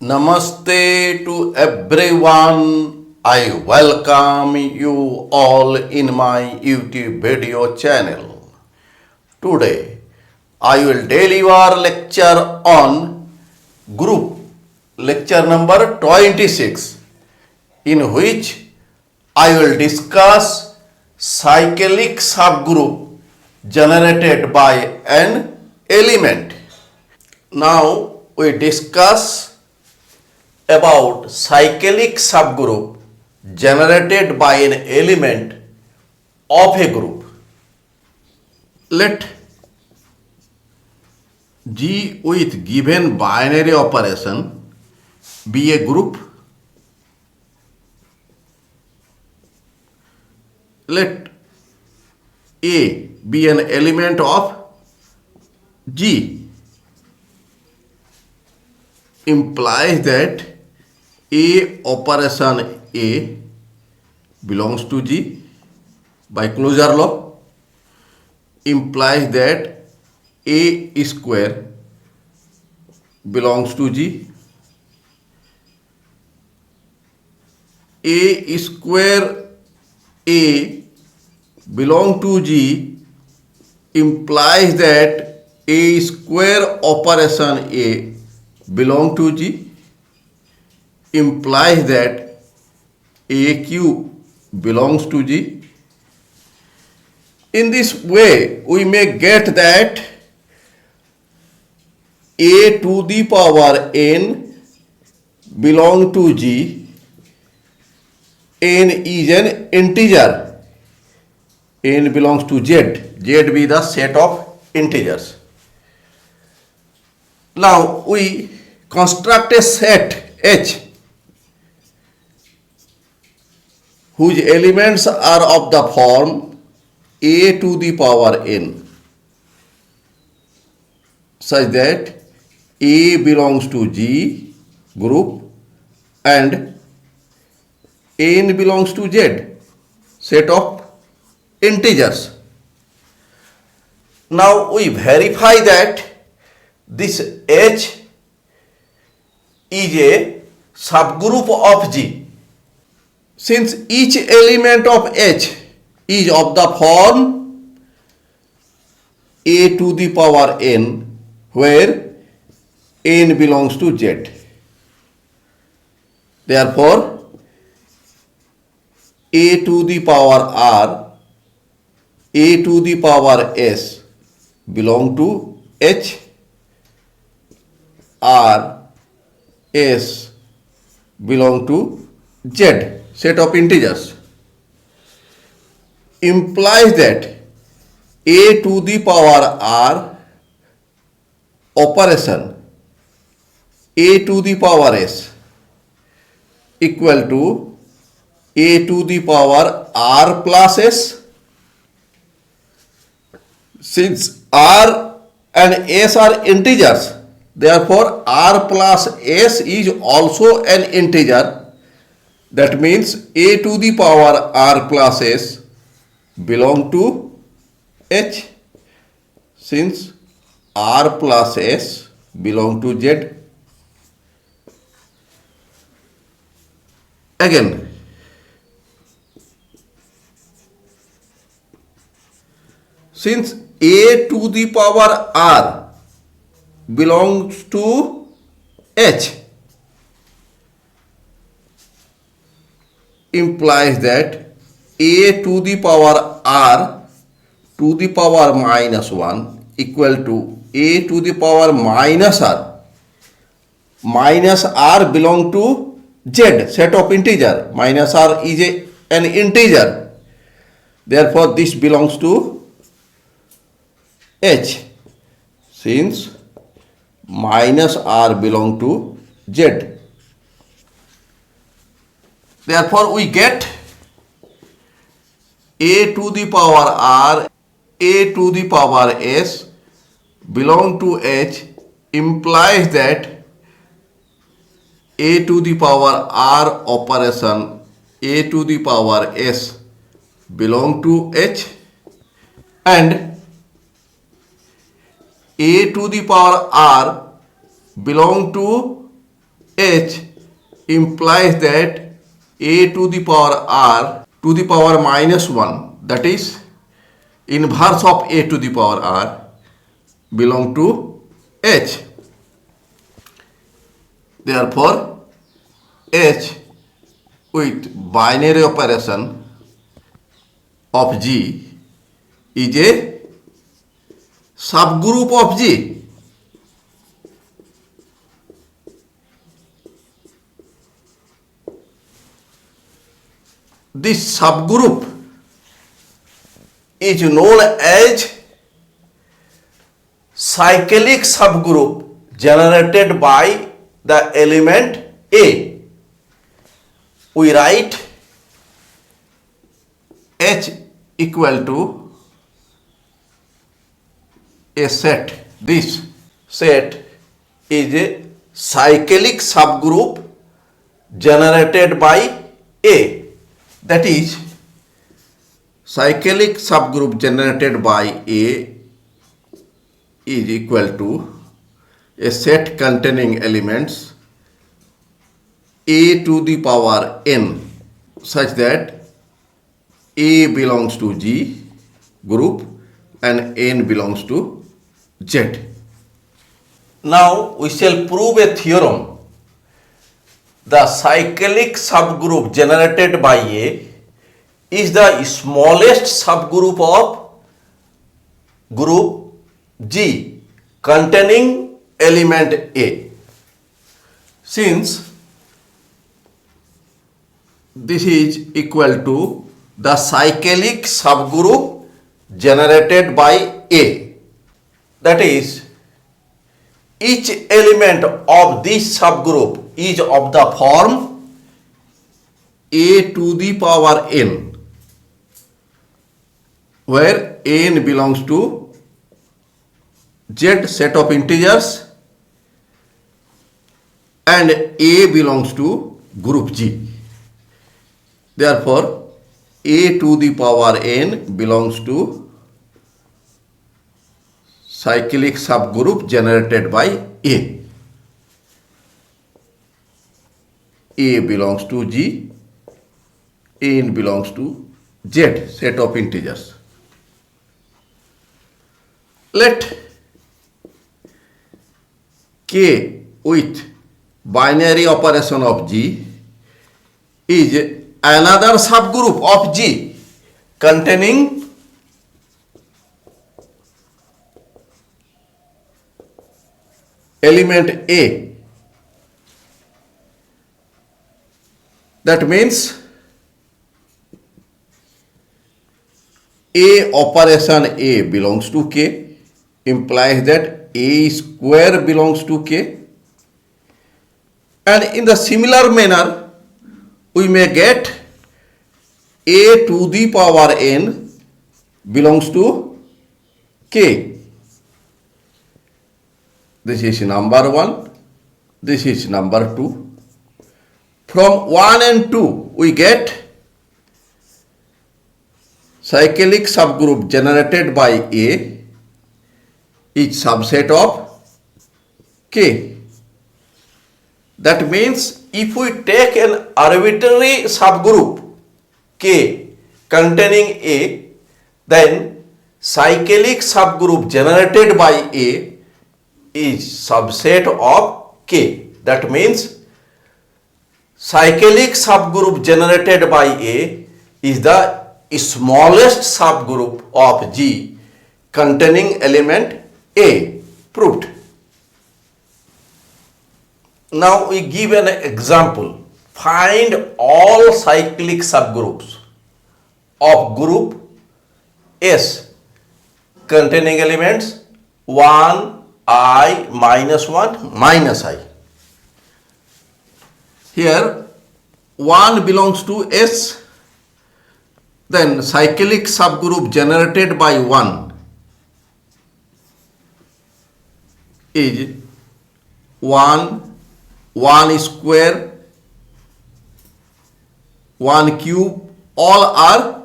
Namaste to everyone. I welcome you all in my YouTube video channel. Today I will deliver lecture on group lecture number 26 in which I will discuss cyclic subgroup generated by an element. Now we discuss about cyclic subgroup generated by an element of a group. Let G with given binary operation be a group. Let A be an element of G. Implies that A operation A belongs to G by closure law. Implies that A square belongs to G. A square A belong to G implies that A square operation A belong to G implies that A cube belongs to G. In this way, we may get that A to the power n belong to G. N is an integer. N belongs to Z. Z be the set of integers. Now we construct a set H whose elements are of the form A to the power n such that A belongs to G group and n belongs to Z set of integers. Now we verify that this H is a subgroup of G. Since each element of H is of the form A to the power n, where n belongs to Z. Therefore, A to the power R, A to the power S belong to H, R, S belong to Z set of integers. Implies that A to the power R operation A to the power S equal to A to the power R plus S. Since R and S are integers, therefore R plus S is also an integer. That means A to the power R plus S belong to H, since R plus S belong to Z. Again, since A to the power R belongs to H, implies that A to the power R to the power minus 1 equal to A to the power minus R. Minus R belong to Z set of integer. Minus R is an integer. Therefore, this belongs to H, since minus R belong to Z. Therefore, we get A to the power R, A to the power S belong to H implies that A to the power R operation A to the power S belong to H and A to the power R belong to H implies that a to the power r to the power minus 1, that is inverse of a to the power r, belong to H. Therefore H with binary operation of G is a subgroup of G. This subgroup is known as cyclic subgroup generated by the element A. We write H equal to a set. This set is a cyclic subgroup generated by A. That is, cyclic subgroup generated by A is equal to a set containing elements a to the power n such that A belongs to G group and n belongs to Z. Now we shall prove a theorem. The cyclic subgroup generated by A is the smallest subgroup of group G containing element A. Since this is equal to the cyclic subgroup generated by A, that is, each element of this subgroup is of the form a to the power n, where n belongs to Z set of integers and A belongs to group G. Therefore, a to the power n belongs to cyclic subgroup generated by A. A belongs to G, n belongs to Z set of integers. Let K with binary operation of G is another subgroup of G containing element A. That means A operation A belongs to K implies that A square belongs to K, and in the similar manner we may get A to the power n belongs to K. This is number 1, this is number 2. From 1 and 2 we get cyclic subgroup generated by A is subset of K. That means if we take an arbitrary subgroup K containing A, then cyclic subgroup generated by A is subset of K. That means cyclic subgroup generated by A is the smallest subgroup of G containing element A. Proved. Now we give an example. Find all cyclic subgroups of group S containing elements 1, I, minus 1, minus I. Here 1 belongs to S, then cyclic subgroup generated by 1 is 1 square, 1 cube, all are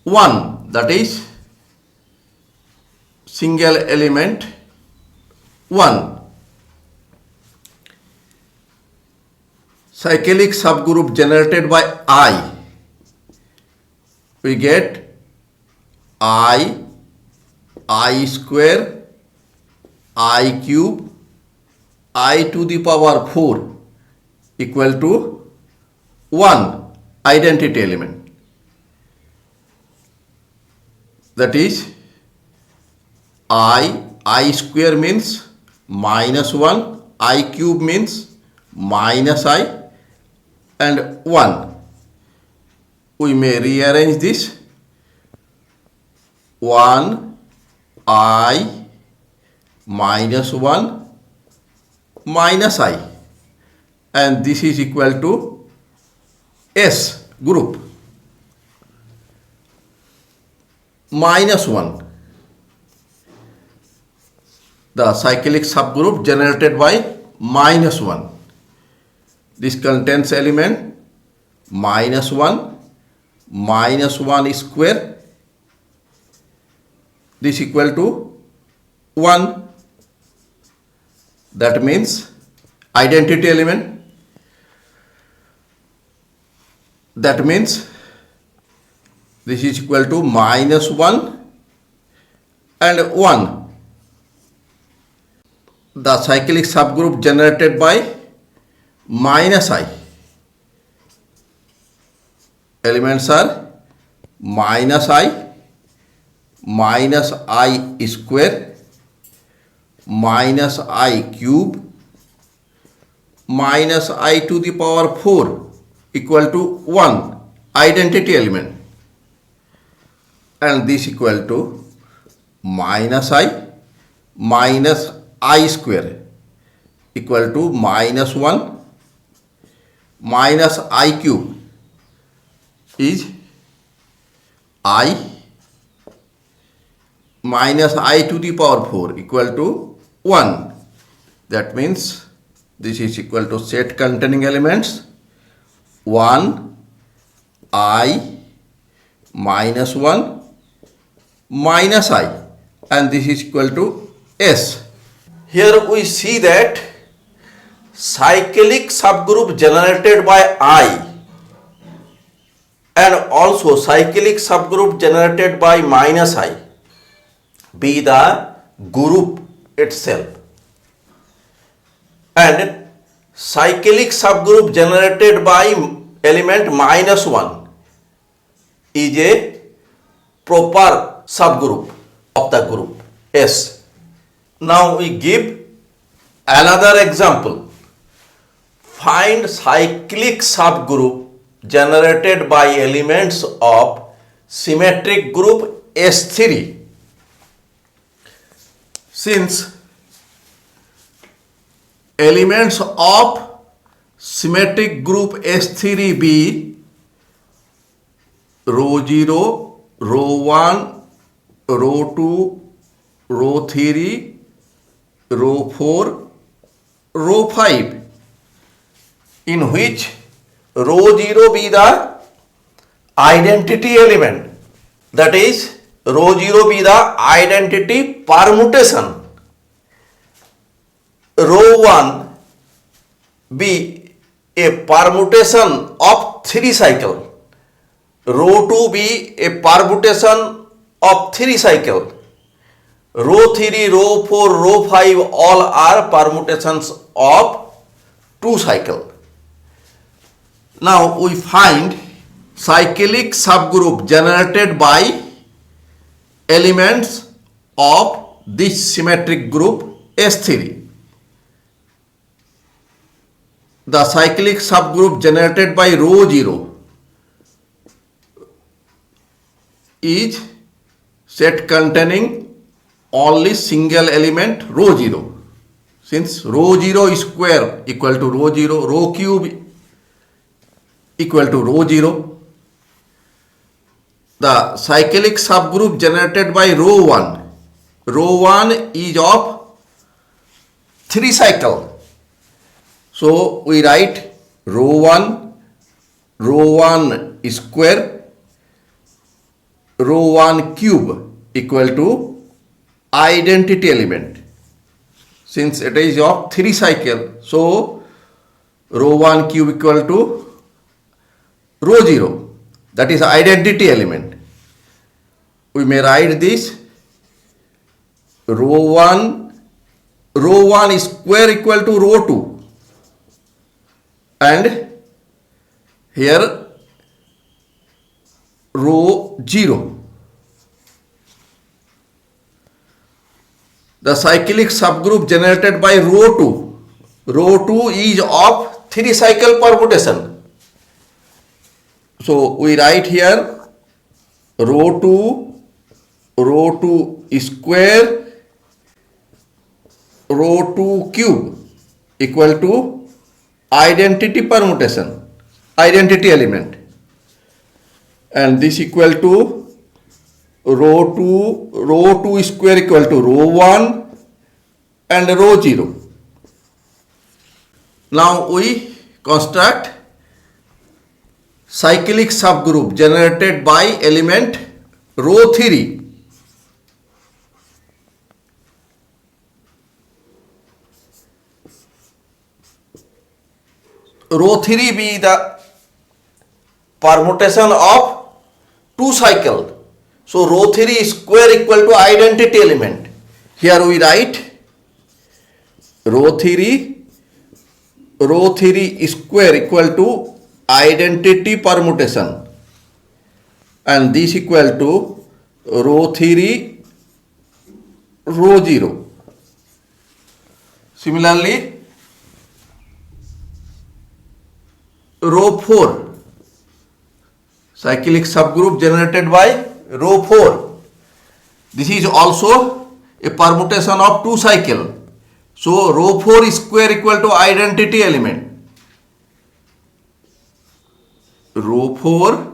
1, that is single element 1. cyclic subgroup generated by I, we get I square, I cube, I to the power 4 equal to 1 identity element. That is I square means minus 1, I cube means minus I, and 1. We may rearrange this. 1 I minus 1 minus I, and this is equal to S group. Minus 1, the cyclic subgroup generated by minus 1. This contains element minus 1 square. This equal to 1. That means identity element. That means this is equal to minus 1 and 1. The cyclic subgroup generated by minus I. Elements are minus I square, minus I cube, minus I to the power 4 equal to 1 identity element, and this equal to minus I square equal to minus 1 minus I cube is I minus I to the power 4 equal to 1. That means this is equal to set containing elements 1 I minus 1 minus I, and this is equal to S. Here we see that cyclic subgroup generated by I and also cyclic subgroup generated by minus I be the group itself, and cyclic subgroup generated by element minus 1 is a proper subgroup of the group S. Now we give another example. Find cyclic subgroup generated by elements of symmetric group S3. Since elements of symmetric group S3 be row 0, row 1, row 2, row 3, row 4, row 5, in which row 0 be the identity element, that is row 0 be the identity permutation, row 1 be a permutation of 3 cycle, row 2 be a permutation of 3 cycle, row 3, row 4, row 5 all are permutations of 2 cycle. Now we find cyclic subgroup generated by elements of this symmetric group S3. The cyclic subgroup generated by row 0 is set containing only single element row 0. Since row 0 is square equal to row 0, row cube equal to row 0. The cyclic subgroup generated by row 1. Row 1 is of 3 cycle. So we write row 1 square, row 1 cube equal to identity element. Since it is of 3 cycle, so rho 1 cube equal to rho 0, that is identity element. We may write this rho 1 square equal to rho 2, and here rho 0. The cyclic subgroup generated by rho 2 is of 3 cycle permutation. So we write here rho 2 square rho 2 cube equal to identity permutation, identity element, and this equal to rho 2 square equal to rho 1 and rho 0. Now we construct cyclic subgroup generated by element rho 3. Rho 3 be the permutation of 2 cycle. So rho 3 square equal to identity element. Here we write rho 3 square equal to identity permutation, and this equal to rho 3 rho 0. Similarly, rho 4 cyclic subgroup generated by rho 4. This is also a permutation of 2 cycle. So rho 4 square equal to identity element. Rho 4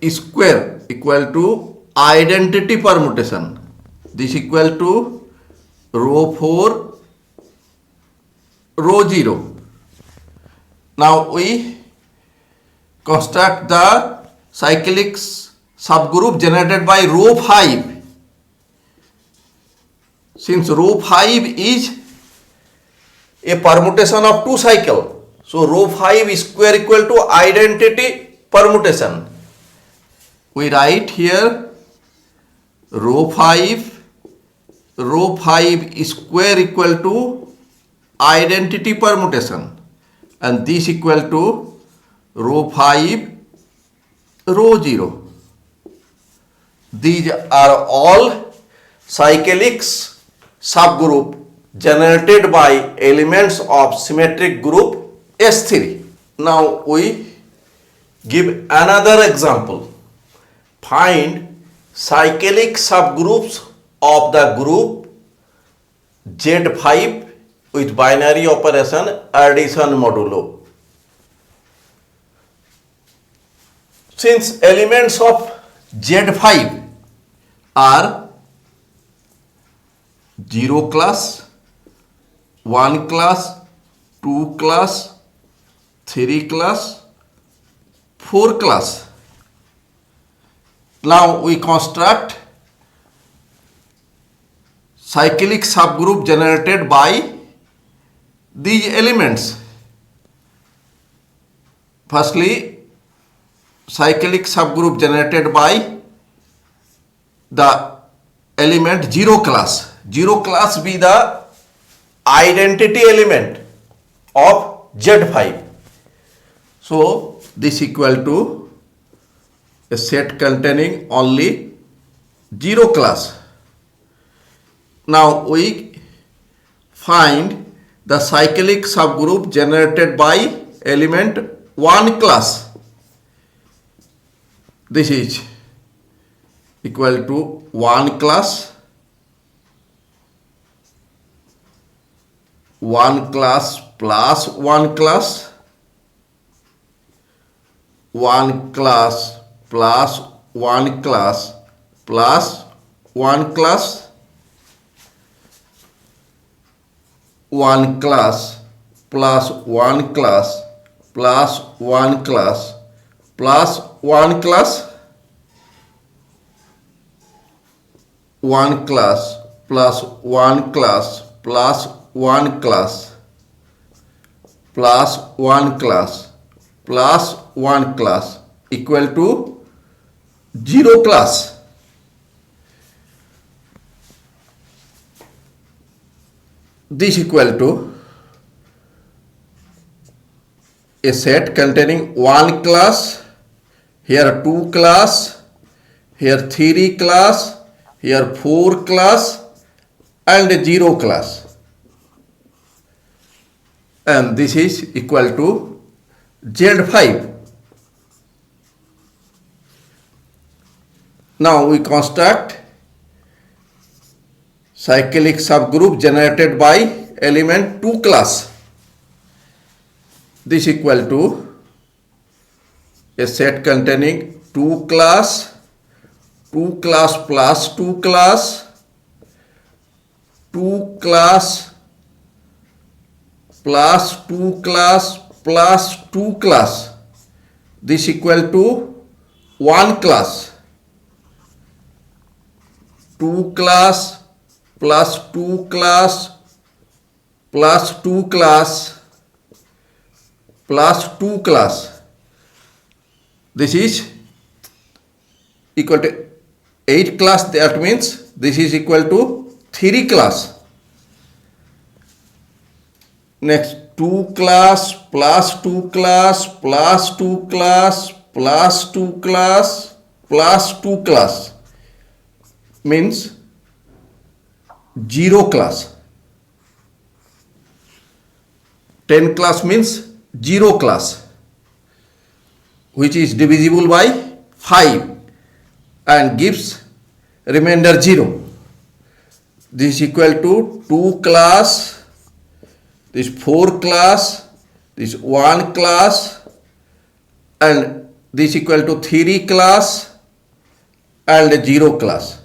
square equal to identity permutation. This equal to rho 4 rho 0. Now we construct the cyclic subgroup generated by rho 5. Since rho 5 is a permutation of 2 cycle, so rho 5 square equal to identity permutation. We write here rho 5 square equal to identity permutation, and this equal to rho 5 rho 0. These are all cyclic subgroup generated by elements of symmetric group S3. Now we give another example. Find cyclic subgroups of the group Z5 with binary operation addition modulo. Since elements of Z5 are 0 class, 1 class, 2 class, 3 class, 4 class. Now we construct cyclic subgroup generated by these elements. Firstly, cyclic subgroup generated by the element 0 class. 0 class be the identity element of Z5. So this equal to a set containing only 0 class. Now we find the cyclic subgroup generated by element 1 class. This is equal to 1 class, 1 class plus 1 class, 1 class plus 1 class plus 1 class, 1 class plus 1 class plus 1 class plus 1 class, 1 class plus 1 class plus 1 class plus 1 class plus 1 class equal to 0 class. This equal to a set containing 1 class, here 2 class, here 3 class, here 4 class and 0 class, and this is equal to Z5. Now we construct cyclic subgroup generated by element 2 class. This equal to a set containing 2 class, 2 class plus 2 class, 2 class plus 2 class plus 2 class. This equal to 1 class. 2 class plus 2 class plus 2 class plus 2 class. This is equal to 8 class. That means this is equal to 3 class. Next 2 class plus 2 class plus 2 class plus 2 class plus 2 class means 0 class. 10 class means 0 class, which is divisible by 5 and gives remainder 0. This is equal to 2 class, this 4 class, this 1 class, and this equal to 3 class and 0 class.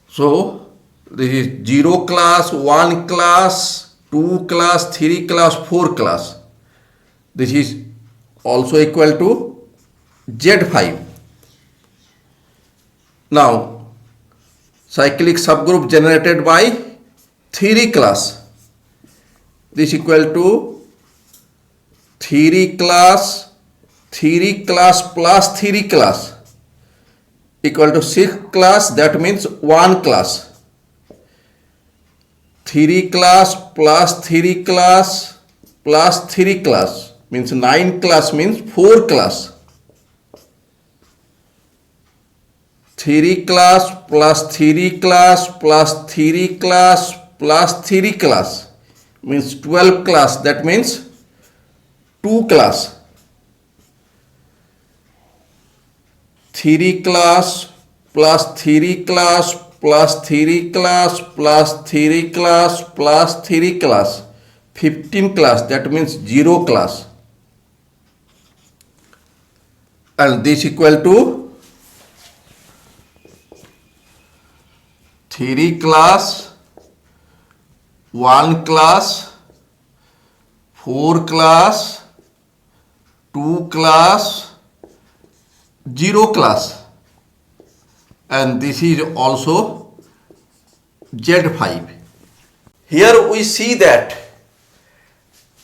So this is 0 class, 1 class, 2 class, 3 class, 4 class. This is also equal to Z5. Now cyclic subgroup generated by 3 class. This equal to 3 class, 3 class plus 3 class equal to 6 class. That means 1 class. 3 class plus 3 class plus 3 class means 9 class means 4 class. 3 class plus 3 class plus 3 class plus 3 class means 12 class. That means 2 class. 3 class plus 3 class plus 3 class plus 3 class plus 3 class 15 class. That means 0 class, and this equal to 3 class, 1 class, 4 class, 2 class, 0 class, and this is also Z5. Here we see that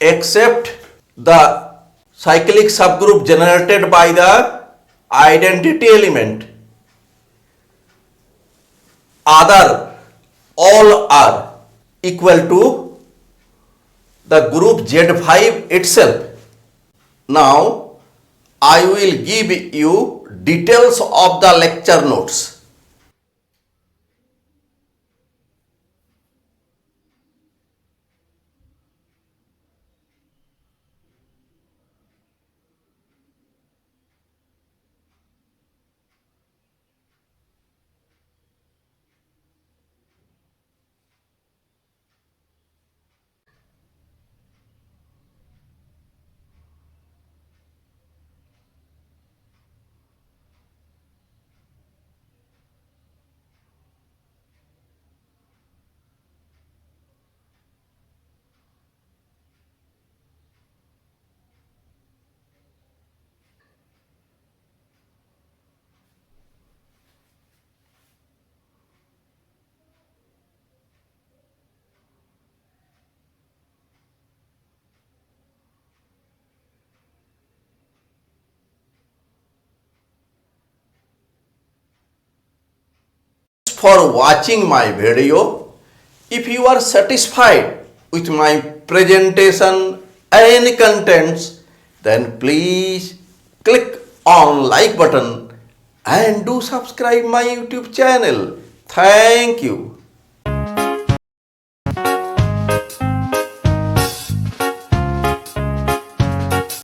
except the cyclic subgroup generated by the identity element, other all are equal to the group Z5 itself. Now I will give you details of the lecture notes. for watching my video. If you are satisfied with my presentation and contents, then please click on like button and do subscribe my YouTube channel. Thank you.